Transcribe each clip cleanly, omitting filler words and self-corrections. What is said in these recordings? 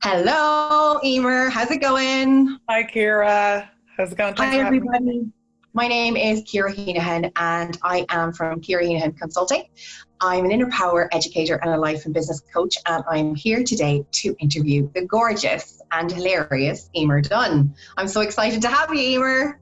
Hello, Emer. How's it going? Hi, Kira. How's it going? Thanks Hi, for having me. everybody. My name is Kira Heenahan, and I am from Kira Heenahan Consulting. I'm an inner power educator and a life and business coach, and I'm here today to interview the gorgeous and hilarious Emer Dunne. I'm so excited to have you, Emer.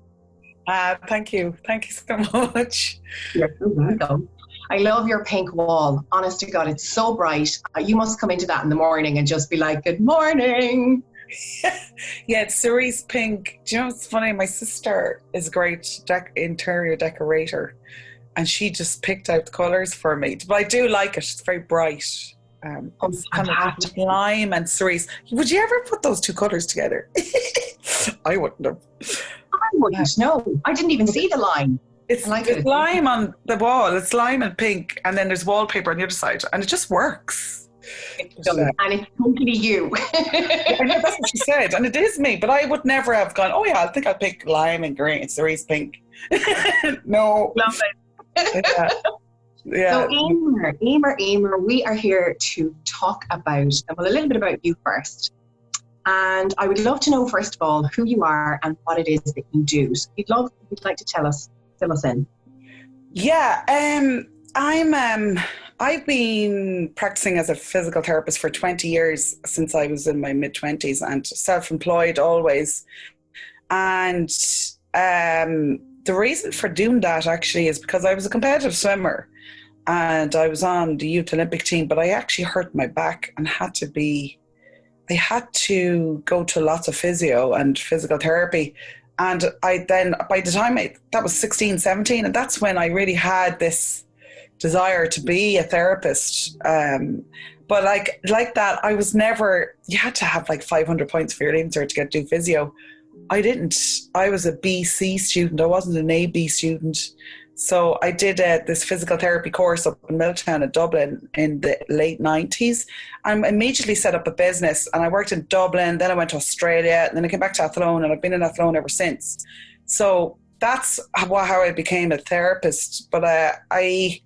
Thank you. Thank you so much. You're so welcome. I love your pink wall. Honest to God, it's so bright. You must come into that in the morning and just be like, good morning. Yeah, it's cerise pink. Do you know what's funny? My sister is a great interior decorator, and she just picked out the colours for me. But I do like it. It's very bright. It's kind of lime and cerise. Would you ever put those two colours together? I wouldn't have. I wouldn't know. I didn't even see the line. It's there's lime on the wall. It's lime and pink, and then there's wallpaper on the other side, and it just works. It's done, and it's totally you. I know that's what she said, and it is me. But I would never have gone, oh yeah, I think I'll pick lime and green, cerise pink. No. Love it. Yeah. So Emer, we are here to talk about, well, a little bit about you first. And I would love to know, first of all, who you are and what it is that you do. So if you'd like to fill us in. Yeah, I've been practicing as a physical therapist for 20 years, since I was in my mid-20s, and self-employed always. And the reason for doing that actually is because I was a competitive swimmer and I was on the youth Olympic team, but I actually hurt my back and I had to go to lots of physio and physical therapy. And I then, by the time that was 16, 17, and that's when I really had this desire to be a therapist. But like that, I was never, you had to have like 500 points for your leaving cert to get to do physio. I didn't. I was a BC student. I wasn't an AB student. So I did this physical therapy course up in Milltown in Dublin in the late 90s, and immediately set up a business. And I worked in Dublin, then I went to Australia, and then I came back to Athlone, and I've been in Athlone ever since. So that's how I became a therapist. But I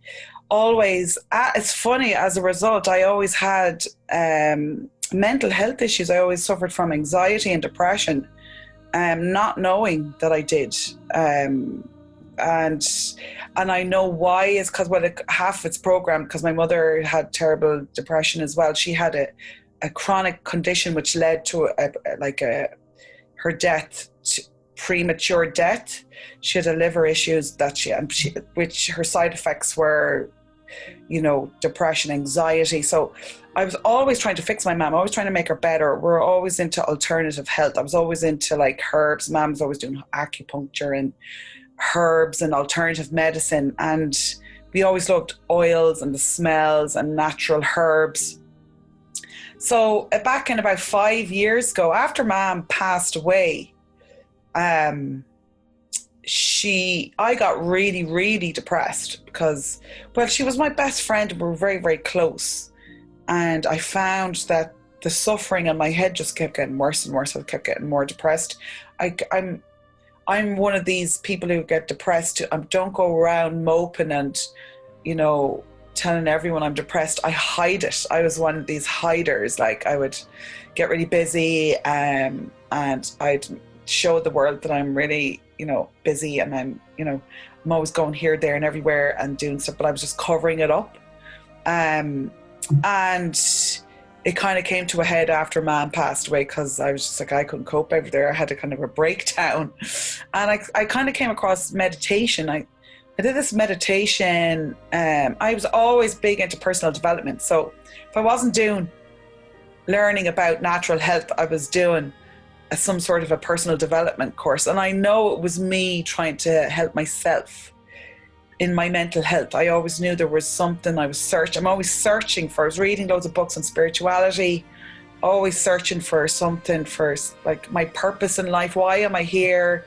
always, it's funny, as a result, I always had mental health issues. I always suffered from anxiety and depression, not knowing that I did. And I know why is because, well, half it's programmed because my mother had terrible depression as well. She had a chronic condition which led to her death, premature death. She had a liver issues which her side effects were, depression, anxiety. So I was always trying to fix my mom, always trying to make her better. We're always into alternative health. I was always into like herbs. Mom was always doing acupuncture and herbs and alternative medicine, and we always loved oils and the smells and natural herbs. So back in about 5 years ago, after Mom passed away, I got really, really depressed because, well, she was my best friend and we were very, very close. And I found that the suffering in my head just kept getting worse and worse. I kept getting more depressed. I'm one of these people who get depressed. Don't go around moping and, telling everyone I'm depressed. I hide it. I was one of these hiders. Like, I would get really busy and I'd show the world that I'm really, busy, and I'm always going here, there and everywhere and doing stuff, but I was just covering it up. And it kind of came to a head after Mom passed away, because I was just like, I couldn't cope over there. I had a kind of a breakdown. And I kind of came across meditation. I did this meditation. I was always big into personal development. So if I wasn't doing learning about natural health, I was doing some sort of a personal development course. And I know it was me trying to help myself in my mental health. I always knew there was something I was searching. I'm always searching for. I was reading loads of books on spirituality, always searching for something, for like my purpose in life. Why am I here?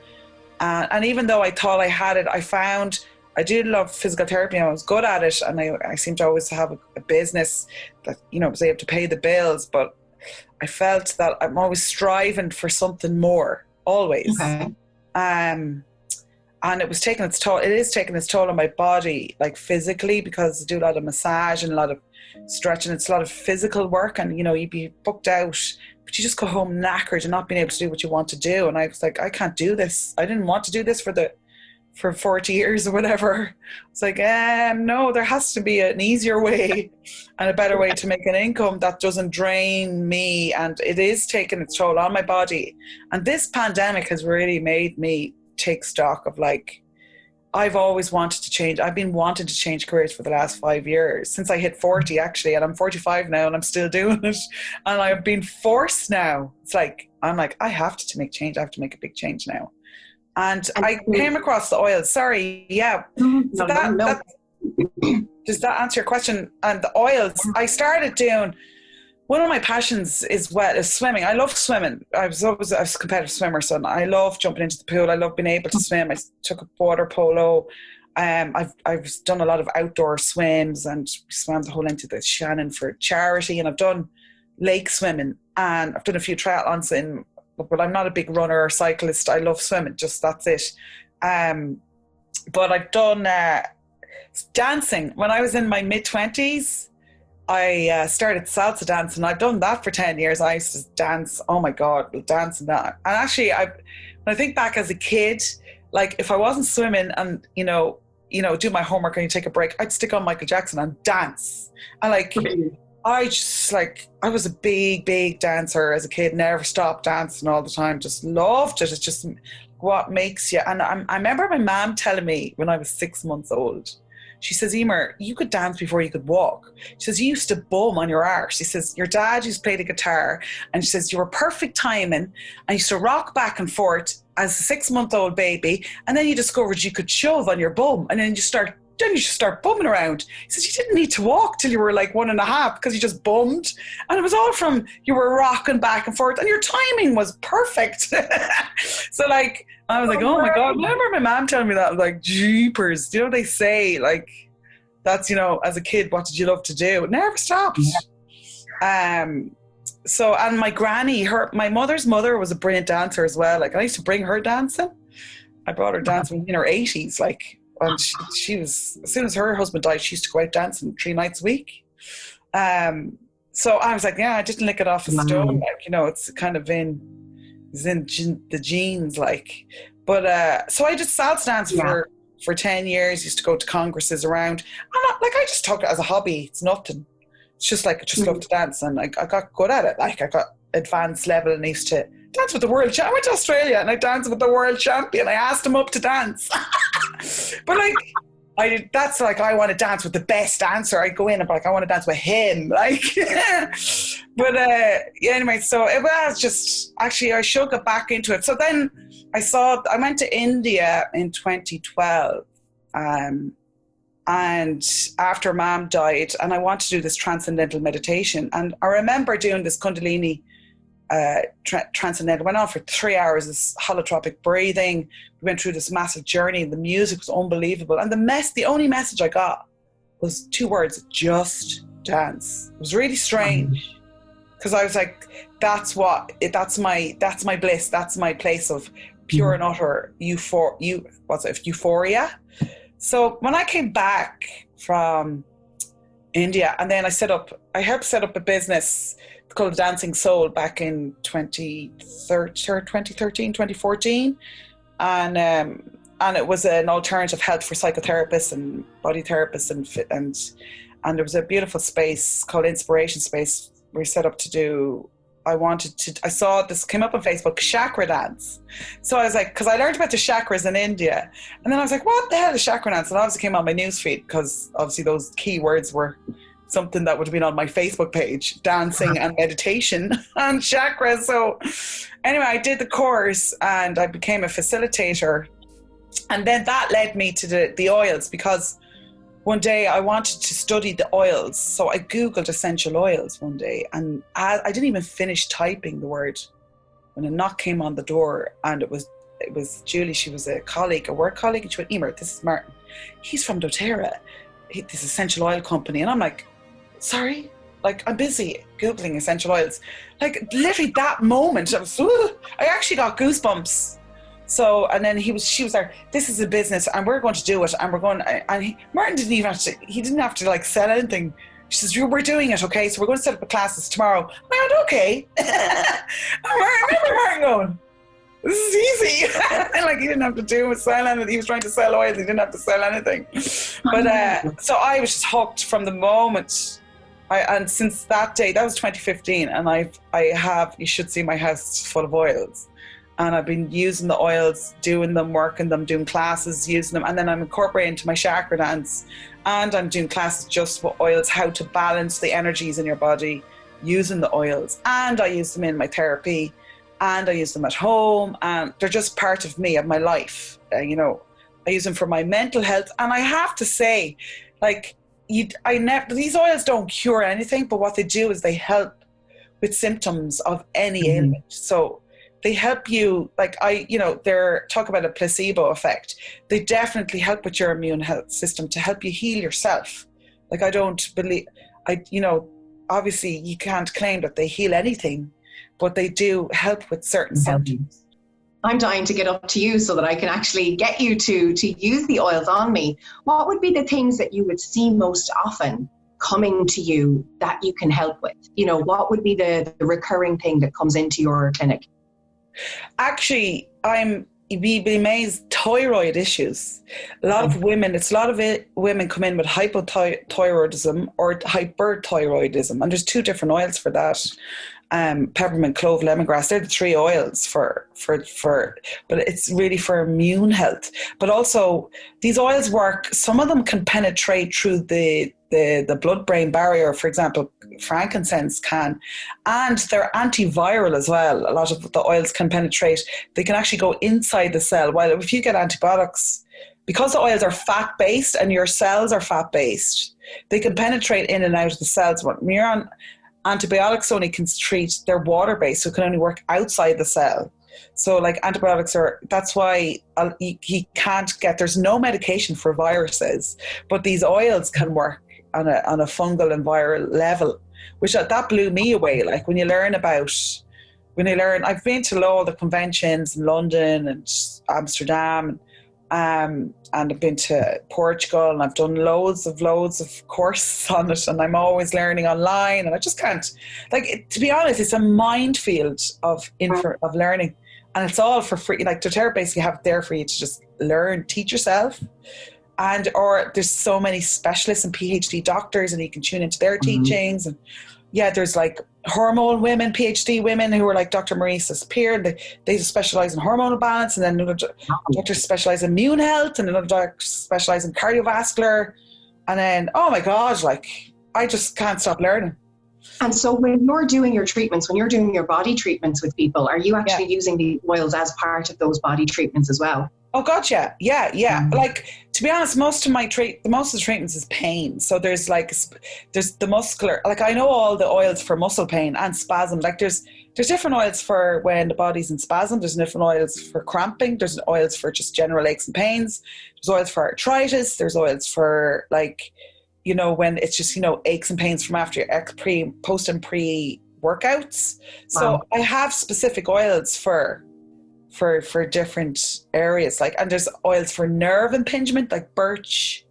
And even though I thought I had it, I found I did love physical therapy and I was good at it. And I seemed to always have a business that, was able to pay the bills. But I felt that I'm always striving for something more, always. Okay. and it was taking its toll. It is taking its toll on my body, like physically, because I do a lot of massage and a lot of stretching. It's a lot of physical work, and you know, you'd be booked out, but you just go home knackered and not being able to do what you want to do. And I was like, I can't do this. I didn't want to do this for 40 years or whatever. It's like, no, there has to be an easier way and a better way to make an income that doesn't drain me. And it is taking its toll on my body. And this pandemic has really made me take stock of, like, I've always wanted to change. I've been wanting to change careers for the last 5 years, since I hit 40 actually, and I'm 45 now and I'm still doing it. And I've been forced now. It's like, I'm like, I have to make change. I have to make a big change now. And I came across the oils. Sorry, yeah. So does that answer your question? And the oils, I started doing, one of my passions is swimming. I love swimming. I was always a competitive swimmer, so I love jumping into the pool. I love being able to swim. I took up water polo. I've done a lot of outdoor swims and swam the whole length of the Shannon for charity. And I've done lake swimming, and I've done a few triathlons but I'm not a big runner or cyclist. I love swimming, just that's it. But I've done dancing. When I was in my mid-20s, I started salsa dancing. I've done that for 10 years. I used to dance, oh my God, dance and that. And actually, when I think back as a kid, like if I wasn't swimming and, you know, do my homework and you take a break, I'd stick on Michael Jackson and dance. And like, I was a big dancer as a kid, never stopped dancing all the time, just loved it. It's just what makes you. And I remember my mom telling me when I was 6 months old, she says, Emer, you could dance before you could walk. She says, you used to bum on your arse. She says, your dad used to play the guitar, and she says, you were perfect timing, and you used to rock back and forth as a 6-month-old baby, and then you discovered you could shove on your bum, and then you just start bumming around. He says, you didn't need to walk till you were like 1.5 because you just bummed. And it was all from, you were rocking back and forth and your timing was perfect. So like, I was like, oh my God. I remember my mom telling me that. I was like, jeepers. You know, they say like, that's, you know, as a kid, what did you love to do? It never stopped. So, and my granny, my mother's mother was a brilliant dancer as well. Like I used to bring her dancing. I brought her dancing in her 80s, like, and she was, as soon as her husband died, she used to go out dancing 3 nights a week. So I was like, yeah, I didn't lick it off a stone. Like, you know, it's kind of it's in the genes, like. But so I did salsa dance for 10 years. Used to go to congresses around. I just took it as a hobby. It's nothing. It's just like I just love to dance, and I got good at it. Like I got advanced level and used to dance with the world champion. I went to Australia and I danced with the world champion. I asked him up to dance. But like, that's like, I want to dance with the best dancer. I'd go in and be like, I want to dance with him. Like, but yeah, anyway, so it was just, actually, I should get back into it. So then I went to India in 2012. And after Mom died, and I wanted to do this transcendental meditation. And I remember doing this Kundalini transcendental. Went on for 3 hours, this holotropic breathing. We went through this massive journey, and the music was unbelievable. And the only message I got was 2 words: just dance. It was really strange, because I was like, that's my bliss. That's my place of pure and utter euphoria. So when I came back from India, and then I helped set up a business called Dancing Soul back in 2013, 2014. And it was an alternative health for psychotherapists and body therapists, and there was a beautiful space called Inspiration Space we set up to do. I saw this came up on Facebook, Chakra Dance. So I was like, because I learned about the chakras in India, and then I was like, what the hell is Chakra Dance? And obviously came on my newsfeed, because obviously those keywords were something that would have been on my Facebook page: dancing and meditation and chakras. So anyway, I did the course and I became a facilitator. And then that led me to the oils, because one day I wanted to study the oils. So I Googled essential oils one day, and I didn't even finish typing the word when a knock came on the door, and it was Julie. She was a work colleague, and she went, Emer, this is Martin. He's from doTerra, this essential oil company. And I'm like, sorry? Like, I'm busy Googling essential oils. Like, literally that moment, I actually got goosebumps. So, and then she was like, this is a business and we're going to do it. And Martin didn't even have to like sell anything. She says, we're doing it, okay? So we're going to set up a classes tomorrow. And I went, okay. I remember Martin going, this is easy. Like, he didn't have to sell anything. He was trying to sell oils. He didn't have to sell anything. But so I was just hooked from the moment. And since that day, that was 2015, and you should see my house full of oils. And I've been using the oils, doing them, working them, doing classes, using them. And then I'm incorporating into my Chakra Dance. And I'm doing classes just with oils, how to balance the energies in your body using the oils. And I use them in my therapy. And I use them at home. And they're just part of me, of my life. I use them for my mental health. And I have to say, like, these oils don't cure anything, but what they do is they help with symptoms of any ailment. So they help you, like they're talk about a placebo effect. They definitely help with your immune health system to help you heal yourself. Like, obviously you can't claim that they heal anything, but they do help with certain symptoms. I'm dying to get up to you so that I can actually get you to use the oils on me. What would be the things that you would see most often coming to you that you can help with? What would be the recurring thing that comes into your clinic? Actually, you'd be amazed, thyroid issues. A lot of women come in with hypothyroidism or hyperthyroidism, and there's 2 different oils for that. Peppermint, clove, lemongrass, they're the 3 oils for, but it's really for immune health. But also these oils work, some of them can penetrate through the blood-brain barrier. For example, frankincense can, and they're antiviral as well. A lot of the oils can penetrate. They can actually go inside the cell. While if you get antibiotics, because the oils are fat-based and your cells are fat-based, they can penetrate in and out of the cells. When you're on antibiotics, only can treat, they're water-based, so it can only work outside the cell. So like antibiotics that's why he can't there's no medication for viruses, but these oils can work on a fungal and viral level, which that blew me away. Like when you learn, I've been to all the conventions in London and Amsterdam, and I've been to Portugal, and I've done loads of courses on it, and I'm always learning online, and I just can't, to be honest, it's a minefield of learning, and it's all for free. Like doTerra basically have it there for you to just learn, teach yourself. Or there's so many specialists and PhD doctors, and you can tune into their teachings. And there's like hormone women, PhD women who are like Dr. Marisa Peer, and they specialize in hormonal balance, and then another doctor specialize in immune health, and another doctor specialize in cardiovascular. And then, oh my God, like I just can't stop learning. And so when you're doing your treatments, when you're doing your body treatments with people, are you actually using the oils as part of those body treatments as well? Oh God, yeah. Like, to be honest, most of the treatments is pain. So there's the muscular, like I know all the oils for muscle pain and spasm. Like there's different oils for when the body's in spasm. There's different oils for cramping. There's oils for just general aches and pains. There's oils for arthritis. There's oils for when it's just, aches and pains from after your post and pre workouts. So I have specific oils for different areas, and there's oils for nerve impingement, like birch,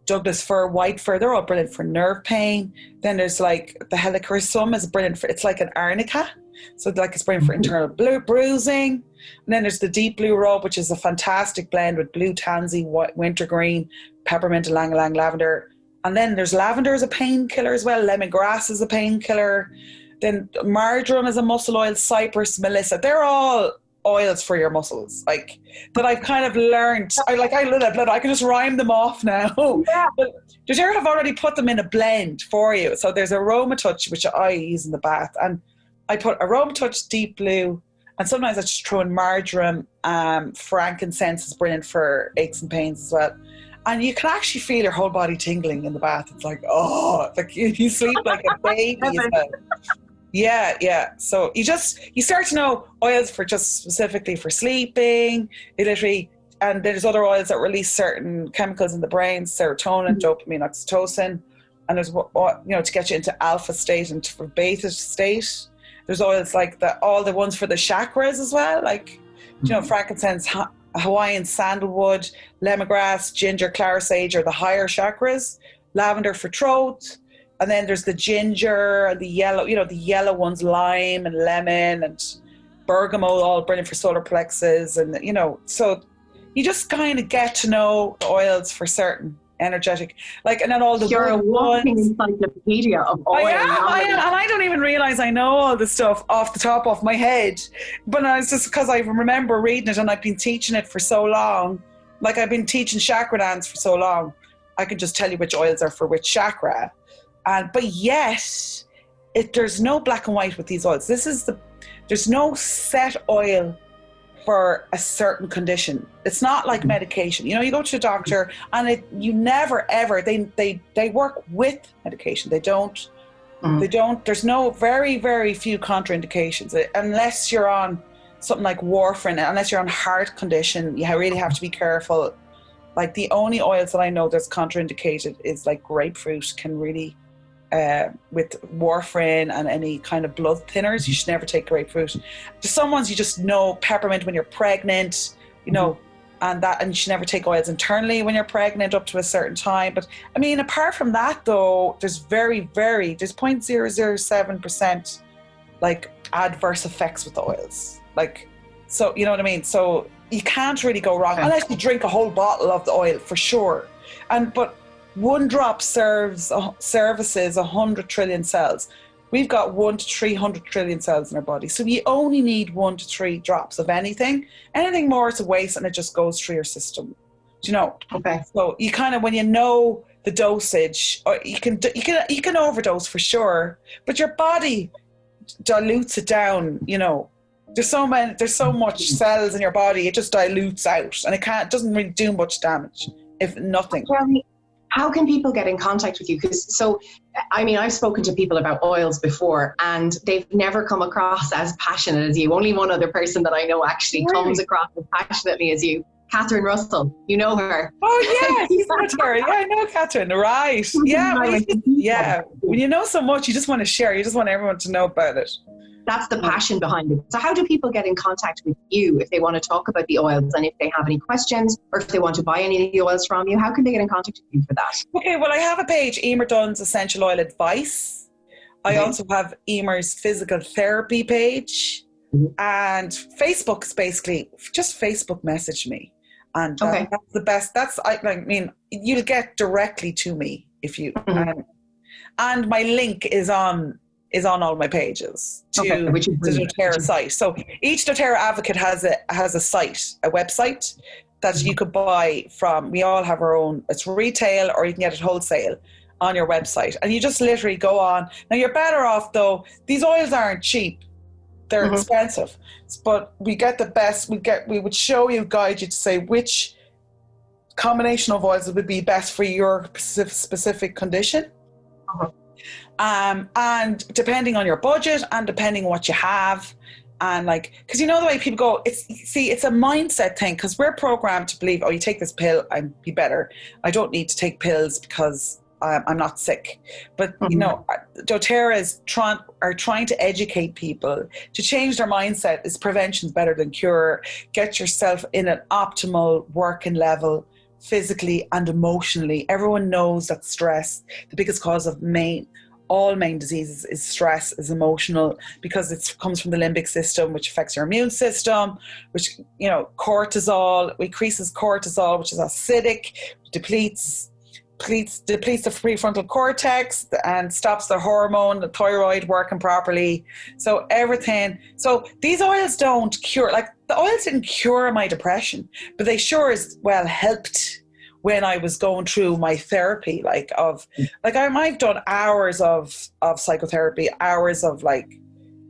Douglas fir, white fir. They're all brilliant for nerve pain. Then there's like the helichrysum is brilliant for, it's like an arnica, so it's brilliant for internal bruising. And then there's the deep blue rub, which is a fantastic blend with blue tansy, wintergreen, peppermint, ylang-ylang, lavender. And then there's lavender as a painkiller as well. Lemongrass is a painkiller. Then marjoram is a muscle oil. Cypress, melissa. They're all oils for your muscles, that I've kind of learned. I can just rhyme them off now. Yeah. But doTerra have already put them in a blend for you. So there's Aromatouch, which I use in the bath, and I put Aromatouch, deep blue, and sometimes I just throw in marjoram. Frankincense is brilliant for aches and pains as well. And you can actually feel your whole body tingling in the bath. It's like, you sleep like a baby as well. Yeah. So you start to know oils for just specifically for sleeping. And there's other oils that release certain chemicals in the brain, serotonin, dopamine, oxytocin. And there's, to get you into alpha state and for beta state. There's oils like all the ones for the chakras as well, you know, frankincense, Hawaiian sandalwood, lemongrass, ginger, claret sage are the higher chakras, lavender for throat, and then there's the ginger and the yellow, you know, the yellow ones, lime and lemon and bergamot, all brilliant for solar plexus. And, you know, so you just kind of get to know the oils for certain, energetic, like, and then all the You're a walking encyclopedia of oil. I am, and I don't even realize I know all the stuff off the top of my head, but it's just because I remember reading it and I've been teaching it for so long. Like, I've been teaching Chakra Dance for so long, I can just tell you which oils are for which chakra. But yet, there's no black and white with these oils. There's no set oil for a certain condition. It's not like medication. You know, you go to a doctor and you never ever, they work with medication. They don't, there's no, very, very few contraindications unless you're on something like warfarin, unless you're on heart condition, you really have to be careful. Like, the only oils that I know that's contraindicated is like grapefruit can really, with warfarin and any kind of blood thinners, you should never take grapefruit. There's some ones you just know, peppermint when you're pregnant, you know, and you should never take oils internally when you're pregnant up to a certain time. But I mean, apart from that though, there's there's 0.007% like adverse effects with the oils. Like, so, you know what I mean? So you can't really go wrong unless you drink a whole bottle of the oil, for sure. But one drop services 100 trillion cells. We've got 1 to 300 trillion cells in our body. So you only need 1 to 3 drops of anything. Anything more is a waste, and it just goes through your system. Do you know? Okay. So you kind of, when you know the dosage, or you can overdose for sure, but your body dilutes it down, you know. There's so much cells in your body, it just dilutes out, and it doesn't really do much damage, if nothing. How can people get in contact with you? I mean, I've spoken to people about oils before, and they've never come across as passionate as you. Only one other person that I know actually comes across as passionately as you. Catherine Russell, you know her. Oh yes, her. Yeah, I know Catherine. Right? Yeah, when you know so much, you just want to share. You just want everyone to know about it. That's the passion behind it. So how do people get in contact with you if they want to talk about the oils, and if they have any questions, or if they want to buy any of the oils from you? How can they get in contact with you for that? Okay, well, I have a page, Emer Dunne's Essential Oil Advice. I also have Emer's Physical Therapy page. And Facebook's basically, just Facebook message me. And that's the best. I mean, you'll get directly to me if you... and my link is on all my pages to the doTerra site. So each doTerra advocate has a site, a website that you could buy from. We all have our own. It's retail, or you can get it wholesale on your website. And you just literally go on. Now, you're better off though. These oils aren't cheap. They're expensive. But we get the best. We would show you, guide you to say which combination of oils would be best for your specific condition. And depending on your budget, and depending on what you have, and like, because you know the way people go, it's a mindset thing, because we're programmed to believe, oh, you take this pill, I'll be better. I don't need to take pills because I'm not sick. But you know, doTerra are trying to educate people to change their mindset. Is prevention's better than cure. Get yourself in an optimal working level, physically and emotionally. Everyone knows that stress, the biggest cause of all main diseases, is stress, is emotional, because it comes from the limbic system, which affects your immune system, which, you know, cortisol, increases cortisol, which is acidic, depletes the prefrontal cortex and stops the hormone, the thyroid working properly. So these oils don't cure, like the oils didn't cure my depression, but they sure as well helped when I was going through my therapy, I've done hours of psychotherapy, hours of like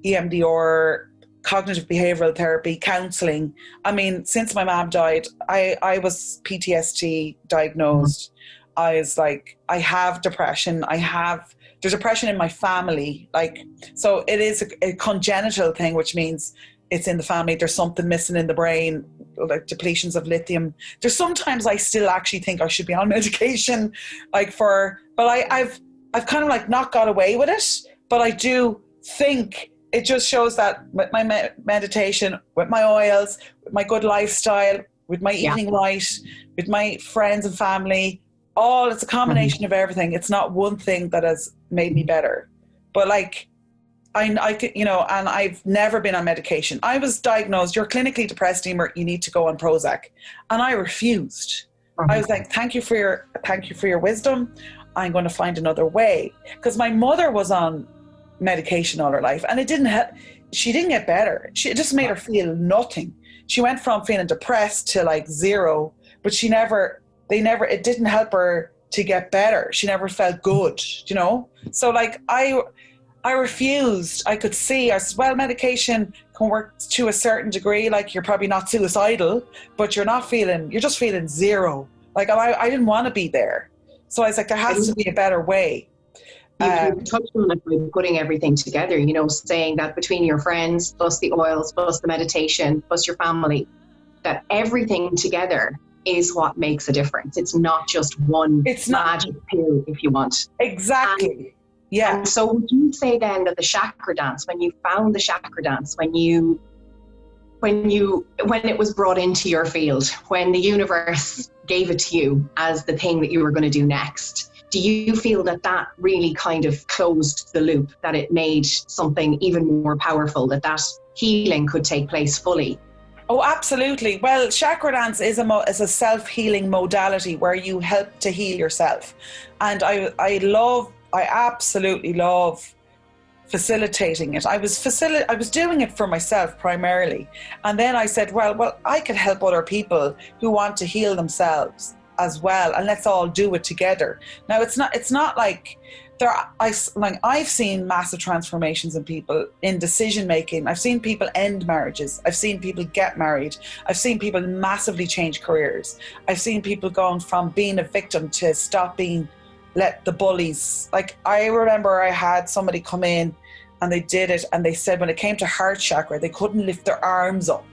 EMDR, cognitive behavioral therapy, counseling. I mean, since my mom died, I was PTSD diagnosed. I was like, I have depression. There's depression in my family. Like, so it is a congenital thing, which means it's in the family. There's something missing in the brain, like depletions of lithium. There's sometimes I still actually think I should be on medication, but I've kind of like not got away with it. But I do think it just shows that with my meditation, with my oils, with my good lifestyle, with my eating right, with my friends and family, it's a combination of everything. It's not one thing that has made me better. But like, I could, you know, and I've never been on medication. I was diagnosed, you're clinically depressed, Emer, you need to go on Prozac. And I refused. I was like, thank you for your wisdom. I'm going to find another way. Because my mother was on medication all her life and it didn't help. She didn't get better. It just made her feel nothing. She went from feeling depressed to like zero, but it didn't help her to get better. She never felt good, you know? So like I refused. I could see as well, medication can work to a certain degree. Like you're probably not suicidal, but you're just feeling zero. Like I didn't want to be there. So I was like, there has to be a better way. You touched on it by putting everything together, you know, saying that between your friends, plus the oils, plus the meditation, plus your family, that everything together is what makes a difference. It's not just one magic pill, if you want. Exactly. Yeah. And so would you say then that the chakra dance, when you found the chakra dance, when it was brought into your field, when the universe gave it to you as the thing that you were going to do next, do you feel that really kind of closed the loop, that it made something even more powerful, that healing could take place fully? Oh, absolutely. Well, chakra dance is a self-healing modality where you help to heal yourself. And I absolutely love facilitating it. I was doing it for myself primarily. And then I said, well, I could help other people who want to heal themselves as well, and let's all do it together. Now it's not like I've seen massive transformations in people in decision making. I've seen people end marriages. I've seen people get married. I've seen people massively change careers. I've seen people going from being a victim to stop being the bullies. Like I remember I had somebody come in and they did it, and they said when it came to heart chakra, they couldn't lift their arms up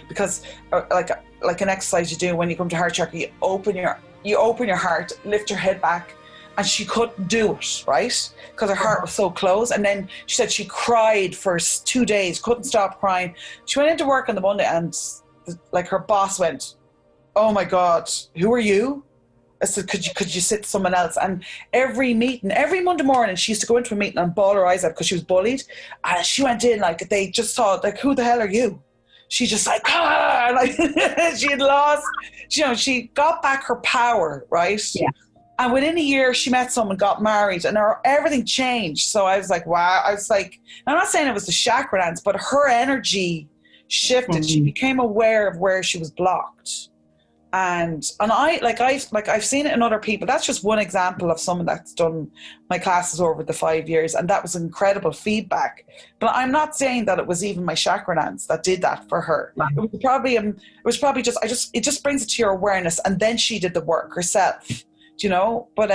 because like an exercise you do when you come to heart chakra, you open your heart, lift your head back, and she couldn't do it, right? Because her heart was so closed. And then she said she cried for 2 days, couldn't stop crying. She went into work on the Monday and like her boss went, "Oh my God, who are you?" I said, could you sit someone else? And every Monday morning, she used to go into a meeting and bawl her eyes out because she was bullied. And she went in like, they just thought, like, who the hell are you? She just like she had lost, you know, she got back her power, right? Yeah. And within a year, she met someone, got married, and everything changed. So I was like, wow. I was like, I'm not saying it was the chakra dance, but her energy shifted. She became aware of where she was blocked. And I've seen it in other people. That's just one example of someone that's done my classes over the 5 years, and that was incredible feedback. But I'm not saying that it was even my chakra dance that did that for her. Wow. It just brings it to your awareness, and then she did the work herself, you know. But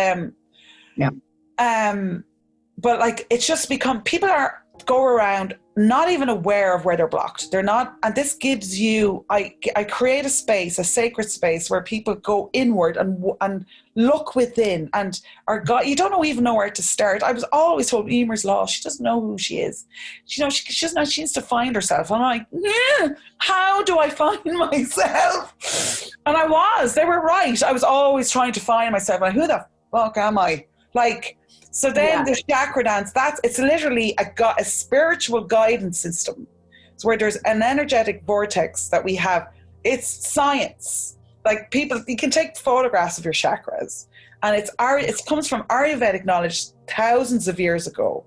but like it's just become, people go around not even aware of where they're blocked. They're not, and this gives you, I create a space, a sacred space where people go inward and look within, and you don't even know where to start. I was always told Emer's law, she doesn't know who she is. You know, she needs to find herself. And I'm like, yeah, how do I find myself? And they were right. I was always trying to find myself. Like, who the fuck am I? Like, so then the chakra dance, it's literally a spiritual guidance system. It's where there's an energetic vortex that we have. It's science. Like you can take photographs of your chakras, and it comes from Ayurvedic knowledge thousands of years ago.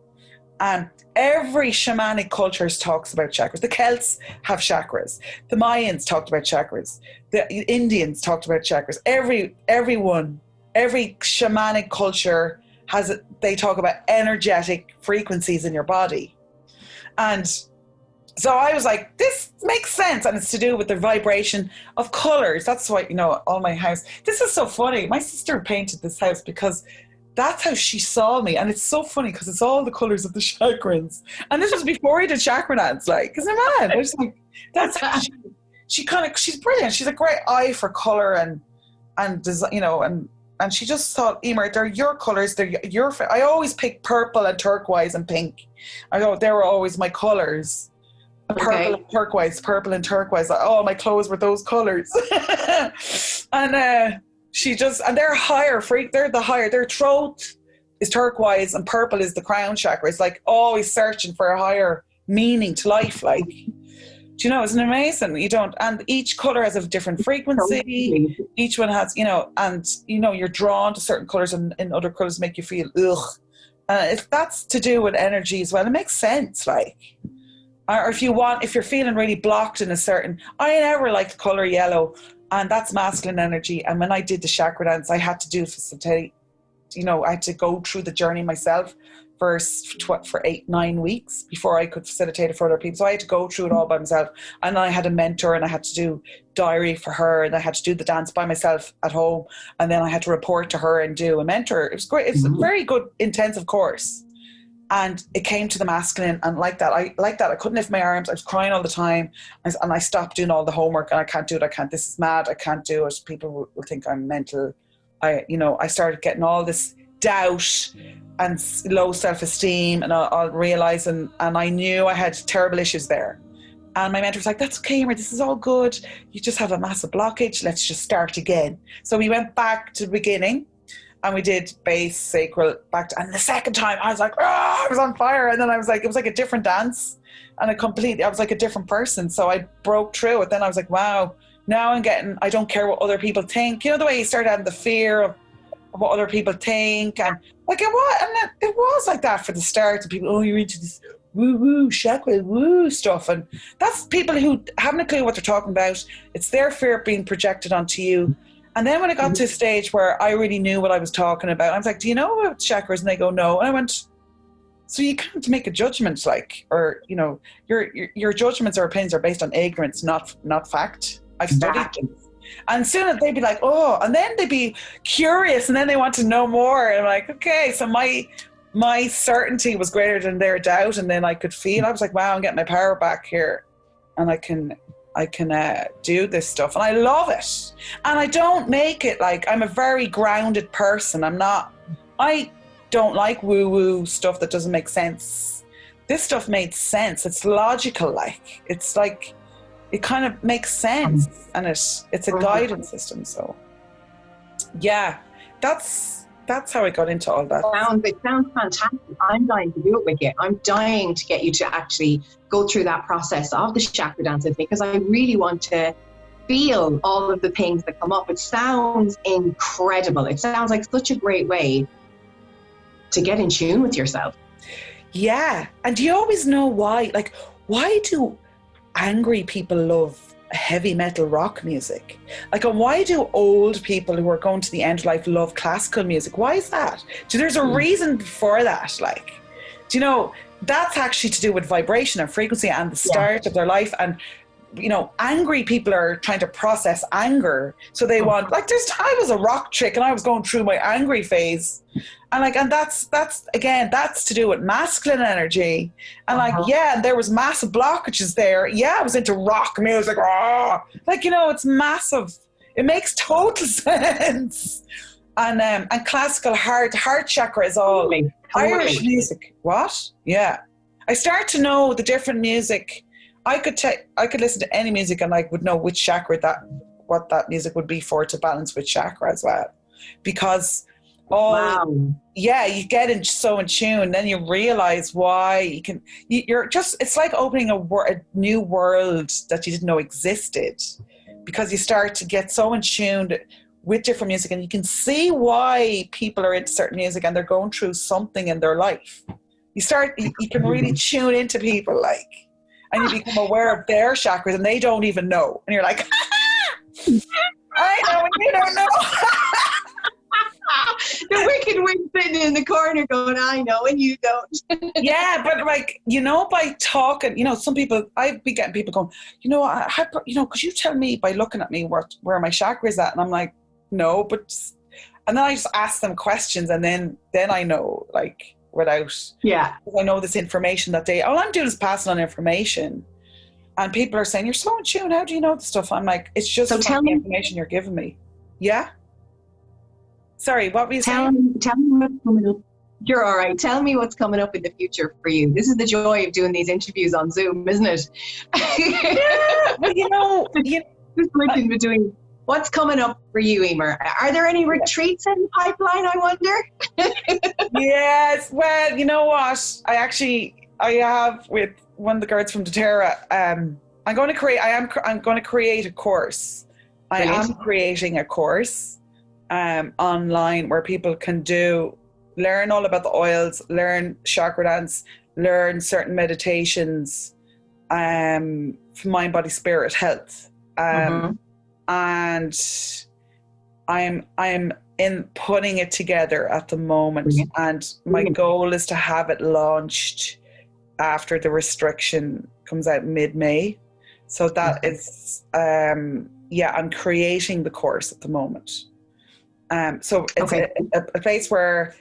And every shamanic culture talks about chakras. The Celts have chakras. The Mayans talked about chakras. The Indians talked about chakras. Every shamanic culture they talk about energetic frequencies in your body. And so I was like, this makes sense. And it's to do with the vibration of colors. That's why, you know, all my house, this is so funny. My sister painted this house because that's how she saw me. And it's so funny because it's all the colors of the chakras. And this was before we did chakra dance, like, because I'm mad. I was like, that's how she's brilliant. She's a great eye for color and you know, and and she just thought, Emer, they're your colours. I always pick purple and turquoise and pink. I thought they were always my colours. Purple and turquoise, purple and turquoise. Oh, my clothes were those colours. And they're higher, they're the higher. Their throat is turquoise and purple is the crown chakra. It's like always searching for a higher meaning to life. Like, do you know, isn't it amazing? And each colour has a different frequency. Each one has, and you're drawn to certain colours, and other colours make you feel ugh. If that's to do with energy as well, it makes sense. Like, or if you're feeling really blocked in a certain, I never liked the colour yellow, and that's masculine energy. And when I did the chakra dance, I had to do facilitate. I had to go through the journey myself for 8-9 weeks before I could facilitate it for other people. So I had to go through it all by myself. And I had a mentor, and I had to do diary for her, and I had to do the dance by myself at home. And then I had to report to her and do a mentor. It was great. It was a very good intensive course. And it came to the masculine, and like that, I couldn't lift my arms. I was crying all the time, and I stopped doing all the homework, and I can't do it. This is mad. I can't do it. People will think I'm mental. I started getting all this doubt and low self-esteem, and I'll realize, and I knew I had terrible issues there. And my mentor was like, that's okay, Emer, this is all good. You just have a massive blockage. Let's just start again. So we went back to the beginning, and we did base, sacral, and the second time I was like, I was on fire. And then I was like, it was like a different dance, and I was like a different person. So I broke through it. Then I was like, wow, now I don't care what other people think. You know, the way you start having the fear of what other people think, and like it was like that for the start. And people, oh, you're into this woo chakra woo stuff, and that's people who haven't a clue what they're talking about. It's their fear being projected onto you. And then when I got to a stage where I really knew what I was talking about, I was like, do you know about chakras? And they go, no. And I went, so you can't make a judgment, like, or your judgments or opinions are based on ignorance, not fact. I've studied them. And soon they'd be like, oh, and then they'd be curious, and then they want to know more. And I'm like, okay, so my certainty was greater than their doubt, and then I could feel, I was like, wow, I'm getting my power back here, and I can do this stuff, and I love it. And I don't make it like, I'm a very grounded person. I don't like woo-woo stuff that doesn't make sense. This stuff made sense. It's logical, like, it's like, it kind of makes sense, and it's a guidance system. So yeah, that's how I got into all that. It sounds fantastic. I'm dying to do it with you. I'm dying to get you to actually go through that process of the chakra dance with me, because I really want to feel all of the things that come up. It sounds incredible. It sounds like such a great way to get in tune with yourself. Yeah. And do you always know why? Like, why do angry people love heavy metal rock music? Like, and why do old people who are going to the end of life love classical music? Why is that? There's a reason for that. Like, do you know, that's actually to do with vibration and frequency and the start of their life. And angry people are trying to process anger, so they want, like, I was a rock chick and I was going through my angry phase, and that's again, that's to do with masculine energy, and there was massive blockages there. I was into rock music, it's massive. It makes total sense. And classical heart chakra is all Irish music. What? Yeah, I start to know the different music. I could listen to any music and I would know which chakra what that music would be for, to balance with chakra as well. Because you get so in tune, then you realize why it's like opening a new world that you didn't know existed, because you start to get so in tune with different music, and you can see why people are into certain music and they're going through something in their life. You can really tune into people, like, and you become aware of their chakras, and they don't even know. And you're like, I know, and you don't know. The wicked witch sitting in the corner going, I know, and you don't. Yeah, but like, by talking, some people, I'd be getting people going, could you tell me by looking at me where my chakra is at? And I'm like, no, but, and then I just ask them questions, and then I know, like, I know this information that all I'm doing is passing on information, and people are saying, you're so in tune, how do you know this stuff? I'm like, it's just the information you're giving me. Yeah. Sorry, what were you Tell saying? me what's coming up. You're all right. Tell me what's coming up in the future for you. This is the joy of doing these interviews on Zoom, isn't it? Yeah, well, Just like in between. What's coming up for you, Emer? Are there any retreats in the pipeline, I wonder? yes. Well, you know what? I have with one of the girls from doTerra. I'm going to create a course. Brilliant. I am creating a course online where people can learn all about the oils, learn chakra dance, learn certain meditations, for mind, body, spirit, health. And I'm in putting it together at the moment. Brilliant. And my goal is to have it launched after the restriction comes out mid-May. So that is, I'm creating the course at the moment. So it's a place where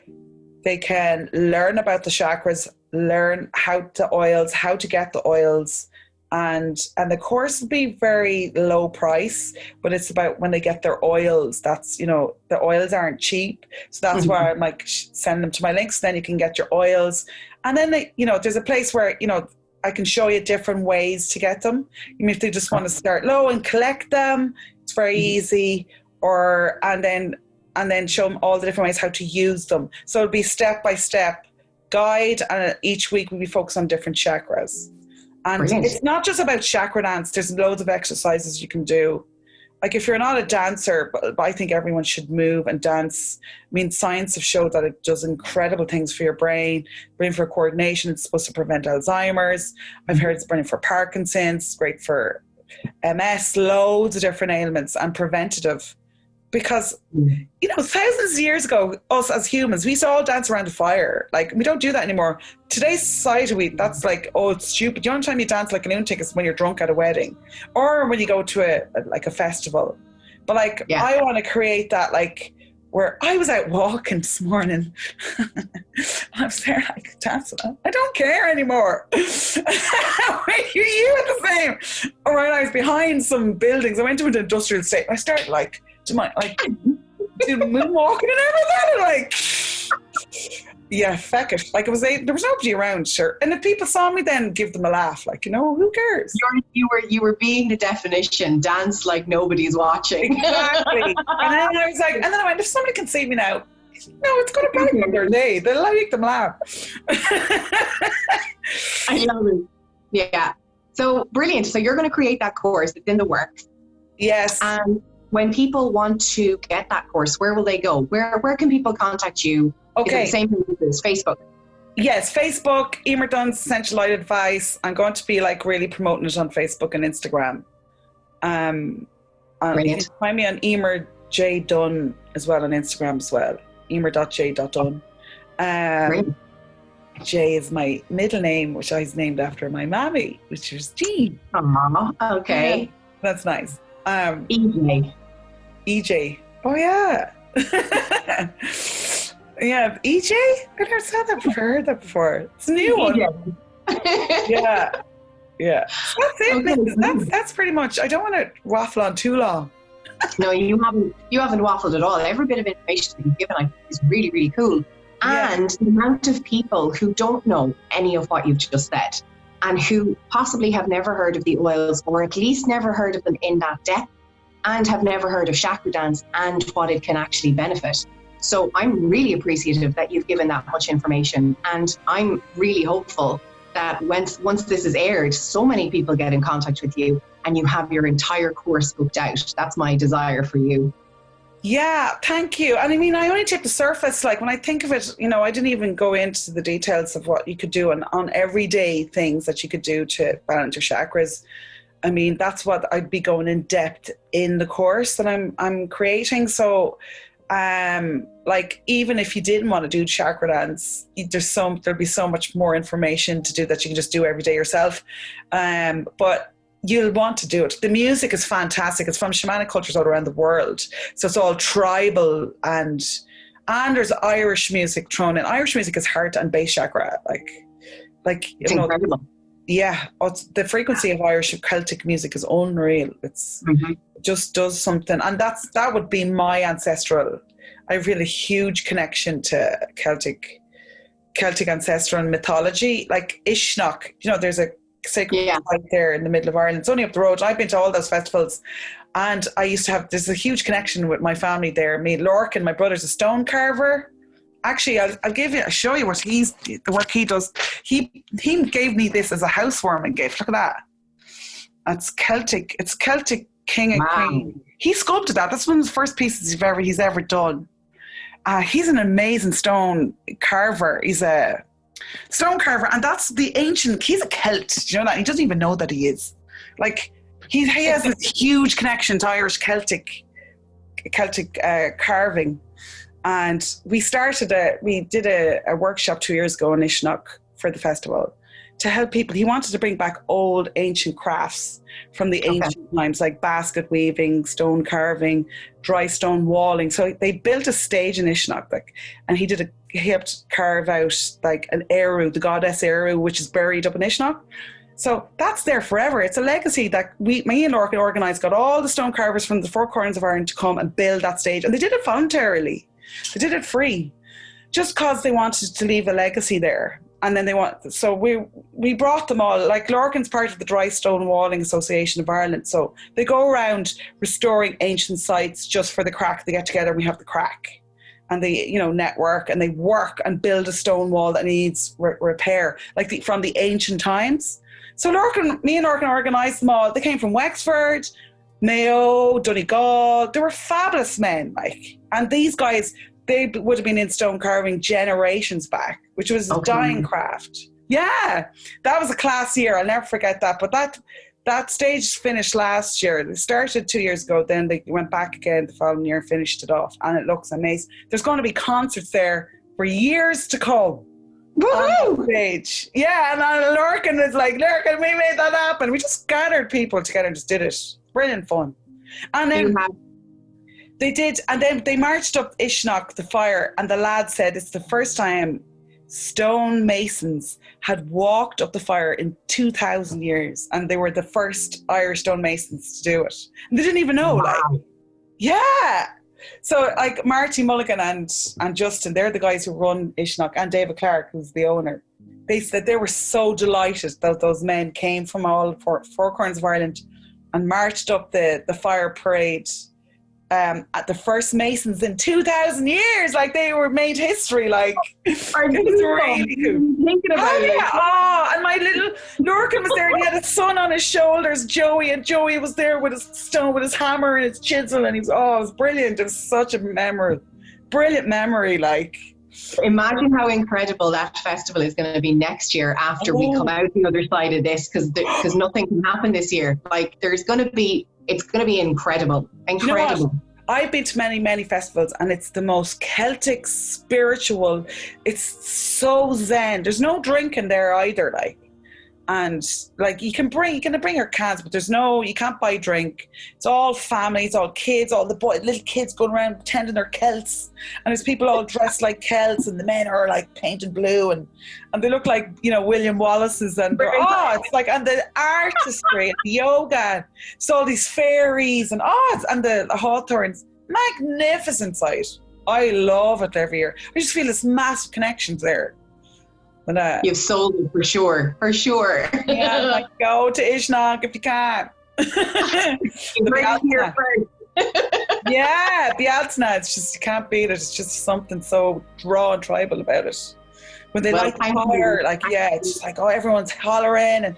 they can learn about the chakras, learn how to get the oils, and the course will be very low price, but it's about when they get their oils. That's, the oils aren't cheap. So that's why I'm like, send them to my links, then you can get your oils. And then there's a place where, I can show you different ways to get them. Even if they just want to start low and collect them, it's very easy. And then show them all the different ways how to use them. So it'll be step-by-step guide, and each week we'll be focused on different chakras. And Brilliant. It's not just about chakra dance. There's loads of exercises you can do. Like if you're not a dancer, but I think everyone should move and dance. I mean, science have showed that it does incredible things for your brain for coordination. It's supposed to prevent Alzheimer's. I've heard it's brilliant for Parkinson's, it's great for MS, loads of different ailments, and preventative. Because, thousands of years ago, us as humans, we used to all dance around a fire. Like, we don't do that anymore. Today's society, that's like, it's stupid. The only time you dance like a lunatic is when you're drunk at a wedding or when you go to a festival. But I want to create that, where I was out walking this morning. I was there dancing. I don't care anymore. Wait, you were the same. Or when I was behind some buildings, I went to an industrial estate and I started doing moonwalking and everything. Feck it. There was nobody around, sure. And if people saw me, then give them a laugh. Who cares? You were being the definition. Dance like nobody's watching. Exactly. And then I was and then I went, if somebody can see me now, it's going to brighten their day. They'll make them laugh. I love it. Yeah. So brilliant. So you're going to create that course. It's in the works. Yes. And when people want to get that course, where will they go? Where can people contact you? Okay. Is it the same thing as Facebook? Yes, Facebook, Emer Dunne's Essential Light Advice. I'm going to be really promoting it on Facebook and Instagram. You can find me on Emer J Dunne as well on Instagram as well. Emer.j.dunne. J is my middle name, which I was named after my mammy, which is Jean. Oh, okay. Yeah, that's nice. EJ. Oh, yeah. Yeah, EJ? I never said that before. Heard that before. It's a new one. Yeah. That's it. Okay. That's pretty much. I don't want to waffle on too long. No, you haven't waffled at all. Every bit of information that you've given, I think, is really, really cool. And the amount of people who don't know any of what you've just said and who possibly have never heard of the oils, or at least never heard of them in that depth, and have never heard of chakra dance and what it can actually benefit. So I'm really appreciative that you've given that much information, and I'm really hopeful that once this is aired, so many people get in contact with you and you have your entire course booked out. That's my desire for you. Yeah, thank you. And I mean, I only tipped the surface. When I think of it, I didn't even go into the details of what you could do on everyday things that you could do to balance your chakras. I mean, that's what I'd be going in depth in the course that I'm creating. So, even if you didn't want to do chakra dance, there'll be so much more information to do that you can just do every day yourself. But you'll want to do it. The music is fantastic. It's from shamanic cultures all around the world. So it's all tribal, and there's Irish music thrown in. Irish music is heart and base chakra. It's incredible. Yeah, the frequency of Irish Celtic music is unreal. It's just does something, and that would be my ancestral I feel a huge connection to Celtic ancestral mythology, like Ishnok. You know, there's a sacred site there in the middle of Ireland. It's only up the road. I've been to all those festivals, and I used to have, there's a huge connection with my family there. Me, Lorcan, my brother's a stone carver. Actually, I'll show you the work he does. He gave me this as a housewarming gift. Look at that. It's Celtic king and queen. He sculpted that. That's one of the first pieces he's ever done. He's an amazing stone carver. He's a stone carver, and that's the ancient. He's a Celt. Do you know that? He doesn't even know that he is. Like he has this huge connection to Irish Celtic carving. And we did a workshop 2 years ago in Ishnok for the festival to help people. He wanted to bring back old ancient crafts from the ancient times, like basket weaving, stone carving, dry stone walling. So they built a stage in Ishnok, and he helped carve out like an Eru, the goddess Eru, which is buried up in Ishnok. So that's there forever. It's a legacy that me and Lorcan organised, got all the stone carvers from the four corners of Ireland to come and build that stage. And they did it voluntarily. They did it free, just because they wanted to leave a legacy there. And then so we brought them all, like Lorcan's part of the Dry Stone Walling Association of Ireland. So they go around restoring ancient sites just for the crack. They get together and we have the crack. And they, network, and they work and build a stone wall that needs repair, like from the ancient times. So me and Lorcan organised them all. They came from Wexford, Mayo, Donegal. They were fabulous men, like. And these guys, they would have been in stone carving generations back, which was a dying craft. Yeah, that was a class year. I'll never forget that. But that stage finished last year. They started 2 years ago. Then they went back again the following year and finished it off. And it looks amazing. There's going to be concerts there for years to come. On stage. Yeah, and Lorcan was like, Lorcan, we made that happen. We just gathered people together and just did it. Brilliant fun. And then they did, and then they marched up Ishnok, the fire, and the lad said it's the first time stone masons had walked up the fire in 2,000 years, and they were the first Irish stone masons to do it. And they didn't even know, So like Marty Mulligan and Justin, they're the guys who run Ishnok, and David Clark, who's the owner. They said they were so delighted that those men came from all four corners of Ireland and marched up the fire parade at the first Masons in 2,000 years. Like, they were made history. Like, it was really cool. Thinking about it. And my little Lorcan was there, and he had a son on his shoulders, Joey, and Joey was there with his stone, with his hammer and his chisel, and it was brilliant. It was such a brilliant memory, like. Imagine how incredible that festival is going to be next year after we come out the other side of this, because nothing can happen this year. Like, it's going to be incredible. You know, I've been to many, many festivals, and it's the most Celtic, spiritual. It's so zen. There's no drinking there either, like. And like, you can bring your cans, but you can't buy drink. It's all family, it's all kids, all the little kids going around pretending they're Celts, and there's people all dressed like Celts, and the men are like painted blue, and they look like, William Wallace's, and it's like, and the artistry and the yoga, so all these fairies, and the hawthorns, magnificent sight. I love it every year. I just feel this massive connections there. But, you've sold it for sure. Yeah, like, go to Ishnok if you can. Right here first. Yeah, Bialtna, it's just, you can't beat it. It's just something so raw and tribal about it. When they light the fire, it's just like, everyone's hollering, and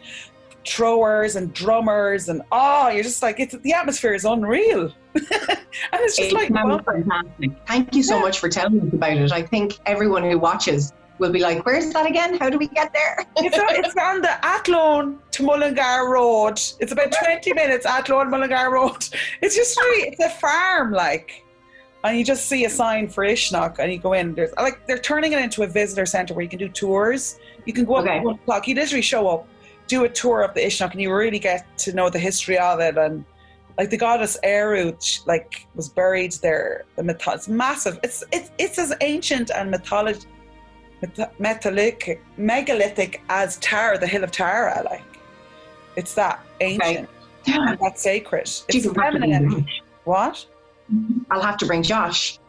throwers and drummers, and you're just like, the atmosphere is unreal. And it's just fantastic. Thank you so much for telling us about it. I think everyone who watches will be like, where's that again? How do we get there? It's on the Athlone to Mullingar Road. It's about 20 minutes, Athlone, Mullingar Road. It's just it's a farm, like. And you just see a sign for Ishnok, and you go in. They're turning it into a visitor centre where you can do tours. You can go up at 1 o'clock. You literally show up, do a tour of the Ishnok, and you really get to know the history of it. And like, the goddess Eru, was buried there. It's massive. It's as ancient and megalithic as Tara, the hill of Tara. Like, it's that ancient and that sacred. It's feminine. What? I'll have to bring Josh.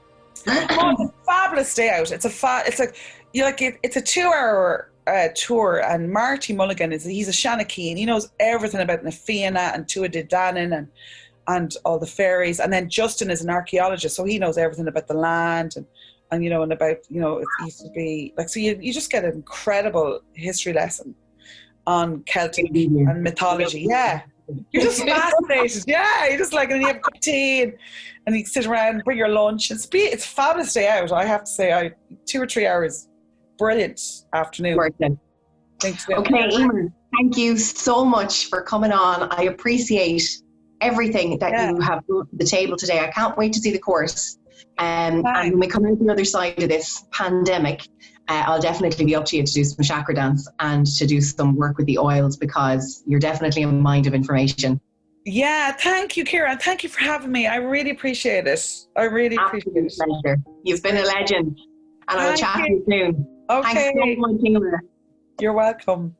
Oh, it's a fabulous day out. It's like it's a 2 hour tour, and Marty Mulligan he's a Shanachie, and he knows everything about na Fianna and Tua de Danann and all the fairies. And then Justin is an archaeologist, so he knows everything about the land and and about it used to be like, so you just get an incredible history lesson on Celtic and mythology. Yeah. You're just fascinated. Yeah, you're just like, and you have a cup of tea and you sit around, bring your lunch. It's a fabulous day out. I have to say, 2 or 3 hours, brilliant afternoon. Worth it. Okay, Emer, thank you so much for coming on. I appreciate everything that you have brought to the table today. I can't wait to see the course. And when we come out the other side of this pandemic, I'll definitely be up to you to do some chakra dance and to do some work with the oils, because you're definitely a mind of information. Yeah, thank you, Ciara. Thank you for having me. I really appreciate it. I really appreciate it. Pleasure. You've been a legend, and I'll chat to you soon. Okay. Thanks so much, Emer. You're welcome.